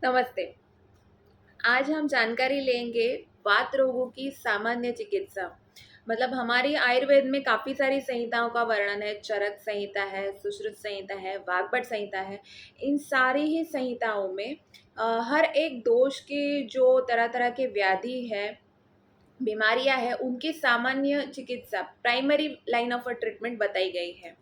नमस्ते। आज हम जानकारी लेंगे वात रोगों की सामान्य चिकित्सा। मतलब हमारी आयुर्वेद में काफ़ी सारी संहिताओं का वर्णन है। चरक संहिता है, सुश्रुत संहिता है, वाग्भट संहिता है। इन सारी ही संहिताओं में हर एक दोष के जो तरह-तरह के व्याधि है, बीमारियाँ हैं, उनकी सामान्य चिकित्सा प्राइमरी लाइन ऑफ ट्रीटमेंट बताई गई है।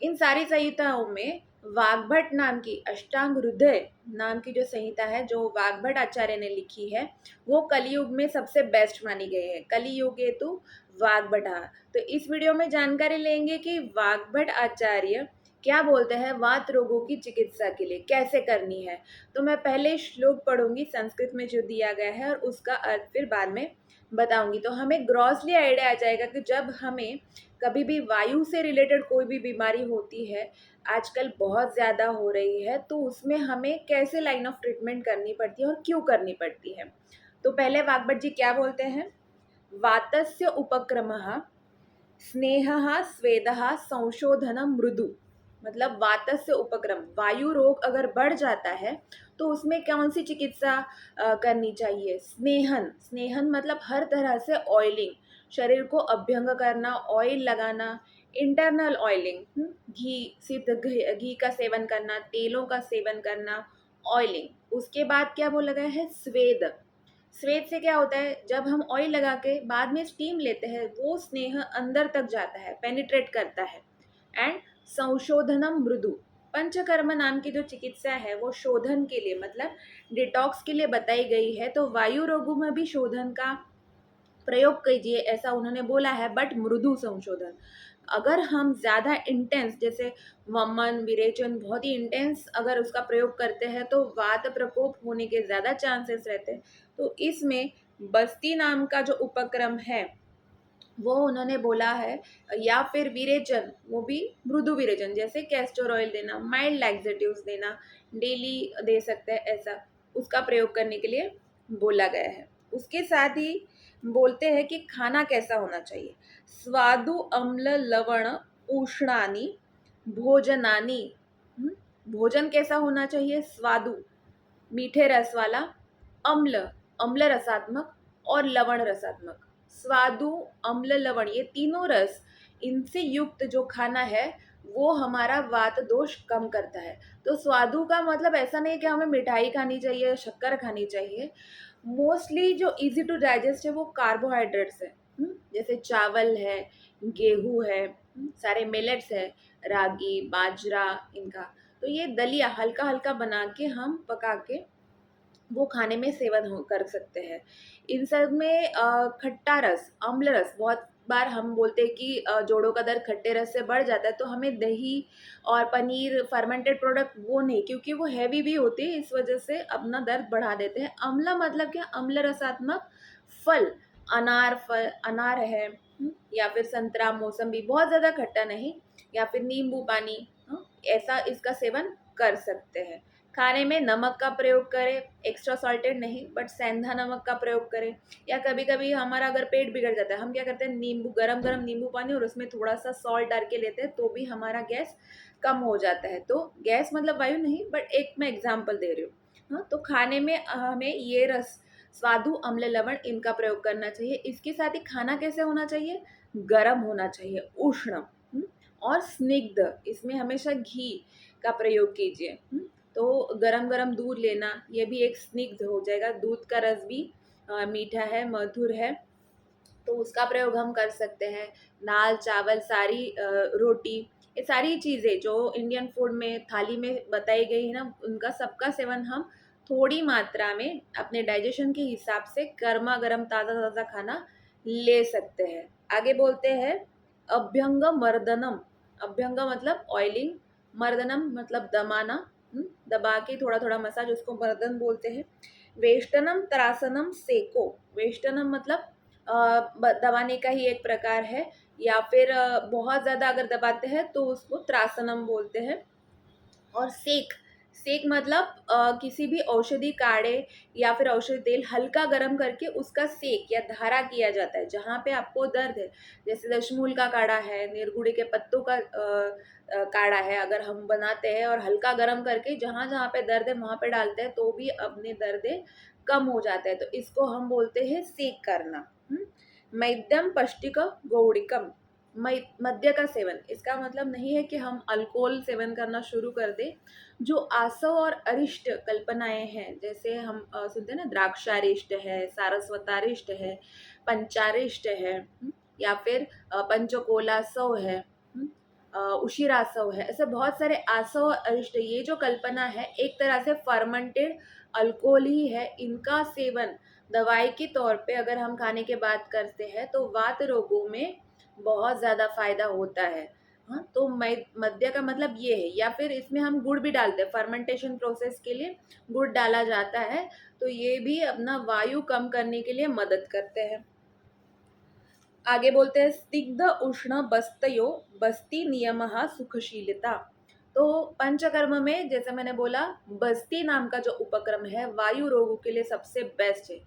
इन सारी संहिताओं में वाग्भट नाम की अष्टांग हृदय नाम की जो संहिता है, जो वाग्भट आचार्य ने लिखी है, वो कलयुग में सबसे बेस्ट मानी गई है। कलियुगे तो वाग्भटा। तो इस वीडियो में जानकारी लेंगे कि वाग्भट आचार्य क्या बोलते हैं वात रोगों की चिकित्सा के लिए कैसे करनी है। तो मैं पहले श्लोक पढ़ूंगी संस्कृत में जो दिया गया है और उसका अर्थ फिर बाद में बताऊंगी। तो हमें ग्रॉसली आइडिया आ जाएगा कि जब हमें कभी भी वायु से रिलेटेड कोई भी बीमारी होती है, आजकल बहुत ज़्यादा हो रही है, तो उसमें हमें कैसे लाइन ऑफ ट्रीटमेंट करनी पड़ती है और क्यों करनी पड़ती है। तो पहले वाग्भट जी क्या बोलते हैं? वातस्य उपक्रमः स्नेहः स्वेदः संशोधनम मृदु। मतलब वातस्य उपक्रम, वायु रोग अगर बढ़ जाता है तो उसमें कौन सी चिकित्सा करनी चाहिए? स्नेहन, स्नेहन मतलब हर तरह से ऑयलिंग, शरीर को अभ्यंग करना, ऑयल लगाना, इंटरनल ऑयलिंग, घी, सिद्ध घी का सेवन करना, तेलों का सेवन करना, ऑयलिंग। उसके बाद क्या बोला गया है? स्वेद। स्वेद से क्या होता है? जब हम ऑयल लगा के बाद में स्टीम लेते हैं, वो स्नेह अंदर तक जाता है, पेनिट्रेट करता है। एंड संशोधनम मृदु, पंचकर्म नाम की जो चिकित्सा है वो शोधन के लिए, मतलब डिटॉक्स के लिए बताई गई है। तो वायु रोगों में भी शोधन का प्रयोग कीजिए ऐसा उन्होंने बोला है, बट मृदु संशोधन। अगर हम ज़्यादा इंटेंस, जैसे वमन विरेचन, बहुत ही इंटेंस अगर उसका प्रयोग करते हैं तो वात प्रकोप होने के ज़्यादा चांसेस रहते हैं। तो इसमें बस्ती नाम का जो उपक्रम है वो उन्होंने बोला है, या फिर विरेचन, वो भी मृदु विरेचन, जैसे कैस्टर ऑयल देना, माइल्ड लैक्सेटिव्स देना, डेली दे सकते हैं ऐसा, उसका प्रयोग करने के लिए बोला गया है। उसके साथ ही बोलते हैं कि खाना कैसा होना चाहिए। स्वादु अम्ल लवण उष्णानी भोजनानी। भोजन कैसा होना चाहिए? स्वादु, मीठे रस वाला, अम्ल, अम्ल रसात्मक, और लवण रसात्मक। स्वादु, अम्ल, लवण, ये तीनों रस, इनसे युक्त जो खाना है वो हमारा वात दोष कम करता है। तो स्वादु का मतलब ऐसा नहीं कि हमें मिठाई खानी चाहिए, शक्कर खानी चाहिए। मोस्टली जो इजी टू डाइजेस्ट है वो कार्बोहाइड्रेट्स है। जैसे चावल है, गेहूं है, सारे मिलेट्स है, रागी, बाजरा, इनका। तो ये दलिया हल्का हल्का बना के हम पका के वो खाने में सेवन हो कर सकते हैं। इन सब में खट्टा रस, अम्ल रस, बहुत बार हम बोलते हैं कि जोड़ों का दर्द खट्टे रस से बढ़ जाता है, तो हमें दही और पनीर, फर्मेंटेड प्रोडक्ट वो नहीं, क्योंकि वो हैवी भी होते हैं, इस वजह से अपना दर्द बढ़ा देते हैं। अम्ल मतलब क्या? अम्ल रसात्मक फल, अनार फल, अनार है, या फिर संतरा, मौसम्बी, बहुत ज़्यादा खट्टा नहीं, या फिर नींबू पानी, ऐसा इसका सेवन कर सकते हैं। खाने में नमक का प्रयोग करें, एक्स्ट्रा सॉल्टेड नहीं, बट सेंधा नमक का प्रयोग करें। या कभी कभी हमारा अगर पेट बिगड़ जाता है, हम क्या करते हैं, नींबू, गरम गरम नींबू पानी और उसमें थोड़ा सा सॉल्ट डाल के लेते हैं, तो भी हमारा गैस कम हो जाता है। तो गैस मतलब वायु नहीं, बट एक मैं एग्जाम्पल दे रही हूँ। हाँ, तो खाने में हमें ये रस, स्वादु, अम्ल, लवण, इनका प्रयोग करना चाहिए। इसके साथ ही खाना कैसे होना चाहिए? गरम होना चाहिए, उष्ण, और स्निग्ध। इसमें हमेशा घी का प्रयोग कीजिए। तो गरम गरम दूध लेना, ये भी एक स्निग्ध हो जाएगा। दूध का रस भी मीठा है, मधुर है, तो उसका प्रयोग हम कर सकते हैं। दाल, चावल, सारी रोटी, ये सारी चीज़ें जो इंडियन फूड में थाली में बताई गई है ना, उनका सबका सेवन हम थोड़ी मात्रा में अपने डाइजेशन के हिसाब से गर्मा गर्म ताज़ा ताज़ा खाना ले सकते हैं। आगे बोलते हैं अभ्यंग मर्दनम। अभ्यंग मतलब ऑयलिंग, मर्दनम मतलब दबाना, दबा के थोड़ा थोड़ा मसाज, उसको मर्दन बोलते हैं। वेष्टनम त्रासनम सेको। वेष्टनम मतलब दबाने का ही एक प्रकार है, या फिर बहुत ज़्यादा अगर दबाते हैं तो उसको त्रासनम बोलते हैं। और सेक, सेक मतलब किसी भी औषधि काढ़े या फिर औषधि तेल हल्का गर्म करके उसका सेक या धारा किया जाता है जहाँ पे आपको दर्द है। जैसे दशमूल का काढ़ा है, निर्गुड़े के पत्तों का काढ़ा है अगर हम बनाते हैं और हल्का गर्म करके जहाँ जहाँ पे दर्द है वहाँ पे डालते हैं तो भी अपने दर्द कम हो जाते हैं। तो इसको हम बोलते हैं सेक करना। मैद्यम पष्टिक गौड़िकम, मद्य का सेवन, इसका मतलब नहीं है कि हम अल्कोहल सेवन करना शुरू कर दें। जो आसव और अरिष्ट कल्पनाएं हैं, जैसे हम सुनते हैं ना, द्राक्षारिष्ट है, सारस्वतारिष्ट है, पंचारिष्ट है, या फिर पंचकोलासव है, उशिरासव है, ऐसे बहुत सारे आसव और अरिष्ट, ये जो कल्पना है एक तरह से फर्मेंटेड अल्कोहल ही है। इनका सेवन दवाई के तौर पे अगर हम खाने के बाद करते हैं तो वात रोगों में बहुत ज़्यादा फायदा होता है। हाँ, तो मद्य का मतलब ये है। या फिर इसमें हम गुड़ भी डालते हैं, फर्मेंटेशन प्रोसेस के लिए गुड़ डाला जाता है, तो ये भी अपना वायु कम करने के लिए मदद करते हैं। आगे बोलते हैं स्निग्ध उष्ण बस्तयो बस्ती नियमः सुखशीलता। तो पंचकर्म में जैसे मैंने बोला, बस्ती नाम का जो उपक्रम है वायु रोगों के लिए सबसे बेस्ट है।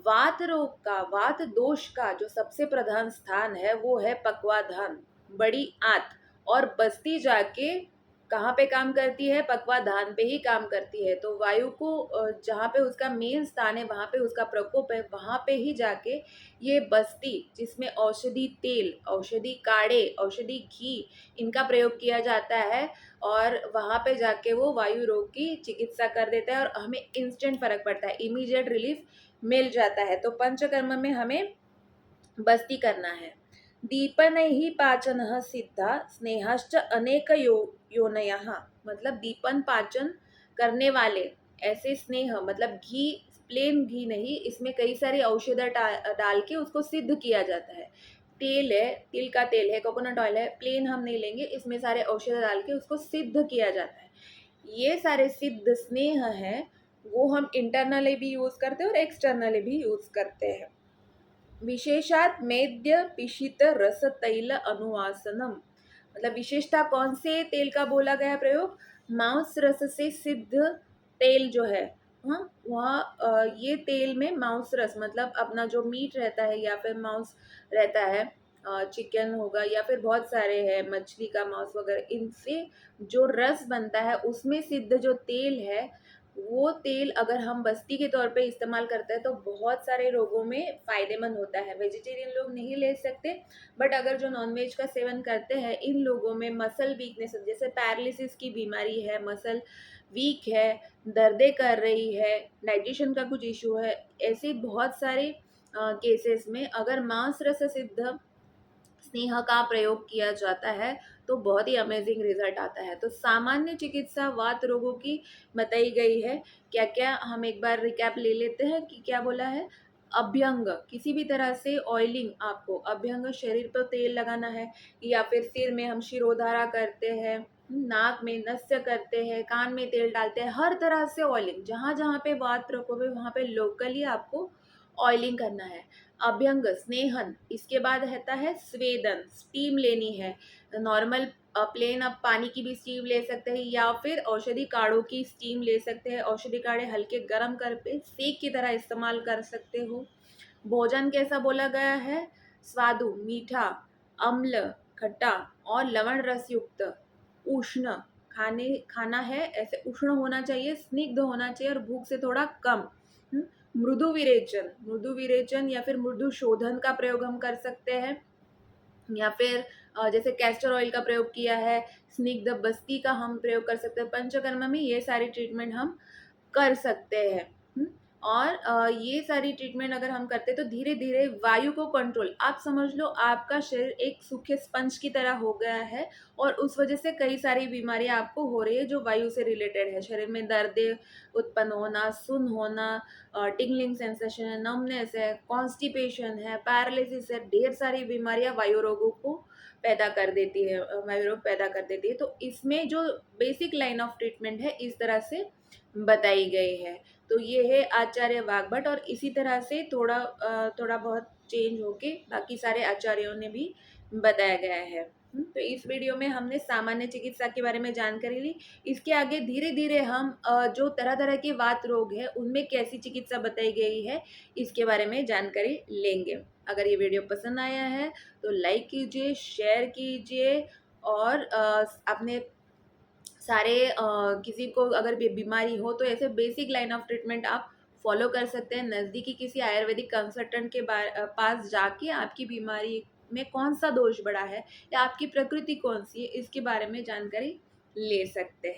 वात रोग का, वात दोष का जो सबसे प्रधान स्थान है वो है पक्वाधान, बड़ी आंत। और बस्ती जाके कहाँ पे काम करती है? पक्वाधान पे ही काम करती है। तो वायु को जहाँ पे उसका मेन स्थान है, वहाँ पे उसका प्रकोप है, वहाँ पे ही जाके ये बस्ती, जिसमें औषधि तेल, औषधि काढ़े, औषधि घी, इनका प्रयोग किया जाता है, और वहाँ पे जाके वो वायु रोग की चिकित्सा कर देता है और हमें इंस्टेंट फर्क पड़ता है, इमीडिएट रिलीफ मिल जाता है। तो पंचकर्म में हमें बस्ती करना है। दीपनैः पाचनः सिद्धा स्नेहाश्च अनेक योनयः, मतलब दीपन पाचन करने वाले ऐसे स्नेह, मतलब घी, प्लेन घी नहीं, इसमें कई सारी औषध डाल के उसको सिद्ध किया जाता है। तेल है, तिल का तेल है, कोकोनट ऑयल है, प्लेन हम नहीं लेंगे, इसमें सारे औषध डाल के उसको सिद्ध किया जाता है। ये सारे सिद्ध स्नेह हैं, वो हम इंटरनली भी यूज़ करते हैं और एक्सटर्नली भी यूज़ करते हैं। विशेषात मेद्य पिशित रस तैल अनुवासनम, मतलब विशेषता कौन से तेल का बोला गया प्रयोग? मांस रस से सिद्ध तेल जो है, हाँ, वह ये तेल में मांस रस, मतलब अपना जो मीट रहता है या फिर मांस रहता है, चिकन होगा या फिर बहुत सारे हैं, मछली का मांस वगैरह, इनसे जो रस बनता है उसमें सिद्ध जो तेल है, वो तेल अगर हम बस्ती के तौर पे इस्तेमाल करते हैं तो बहुत सारे रोगों में फ़ायदेमंद होता है। वेजिटेरियन लोग नहीं ले सकते, बट अगर जो नॉनवेज का सेवन करते हैं, इन लोगों में मसल वीकनेस, जैसे पैरालिसिस की बीमारी है, मसल वीक है, दर्दें कर रही है, डाइजेशन का कुछ इशू है, ऐसे बहुत सारे केसेस में अगर मांस रस सिद्ध स्नेह का प्रयोग किया जाता है तो बहुत ही अमेजिंग रिजल्ट आता है। तो सामान्य चिकित्सा वात रोगों की बताई गई है। क्या क्या, हम एक बार रिकैप ले लेते हैं कि क्या बोला है। अभ्यंग, किसी भी तरह से ऑयलिंग, आपको अभ्यंग शरीर पर तेल लगाना है, या फिर सिर में हम शिरोधारा करते हैं, नाक में नस्य करते हैं, कान में तेल डालते हैं, हर तरह से ऑयलिंग, जहाँ जहाँ पे वात प्रकोप है वहाँ पे लोकली आपको ऑयलिंग करना है। अभ्यंग स्नेहन, इसके बाद रहता है स्वेदन, स्टीम लेनी है। नॉर्मल प्लेन आप पानी की भी स्टीम ले सकते हैं या फिर औषधि काढ़ों की स्टीम ले सकते हैं। औषधि काढ़े हल्के गर्म करके सेक की तरह इस्तेमाल कर सकते हो। भोजन कैसा बोला गया है? स्वादु, मीठा, अम्ल, खट्टा और लवण रस युक्त, उष्ण, खाना है ऐसे उष्ण होना चाहिए, स्निग्ध होना चाहिए और भूख से थोड़ा कम। मृदु विरेचन, मृदु विरेचन या फिर मृदु शोधन का प्रयोग हम कर सकते हैं, या फिर जैसे कैस्टर ऑयल का प्रयोग किया है, स्निग्ध बस्ती का हम प्रयोग कर सकते हैं। पंचकर्म में ये सारी ट्रीटमेंट हम कर सकते हैं। और ये सारी ट्रीटमेंट अगर हम करते हैं तो धीरे धीरे वायु को कंट्रोल, आप समझ लो आपका शरीर एक सूखे स्पंज की तरह हो गया है, और उस वजह से कई सारी बीमारियां आपको हो रही है जो वायु से रिलेटेड है। शरीर में दर्द उत्पन्न होना, सुन होना, टिंगलिंग सेंसेशन है, नमनेस है, कॉन्स्टिपेशन है, पैरालिसिस है, ढेर सारी बीमारियां वायु रोगों को पैदा कर देती है, वायु रोग पैदा कर देती है। तो इसमें जो बेसिक लाइन ऑफ ट्रीटमेंट है इस तरह से बताई गई है। तो ये है आचार्य वाग्भट, और इसी तरह से थोड़ा बहुत चेंज होके बाकी सारे आचार्यों ने भी बताया गया है। तो इस वीडियो में हमने सामान्य चिकित्सा के बारे में जानकारी ली। इसके आगे धीरे धीरे हम जो तरह तरह के वात रोग है उनमें कैसी चिकित्सा बताई गई है इसके बारे में जानकारी लेंगे। अगर ये वीडियो पसंद आया है तो लाइक कीजिए, शेयर कीजिए और अपने सारे किसी को अगर बीमारी हो तो ऐसे बेसिक लाइन ऑफ ट्रीटमेंट आप फॉलो कर सकते हैं। नज़दीकी किसी आयुर्वेदिक कंसल्टेंट के पास जाके आपकी बीमारी में कौन सा दोष बड़ा है या आपकी प्रकृति कौन सी है, इसके बारे में जानकारी ले सकते हैं।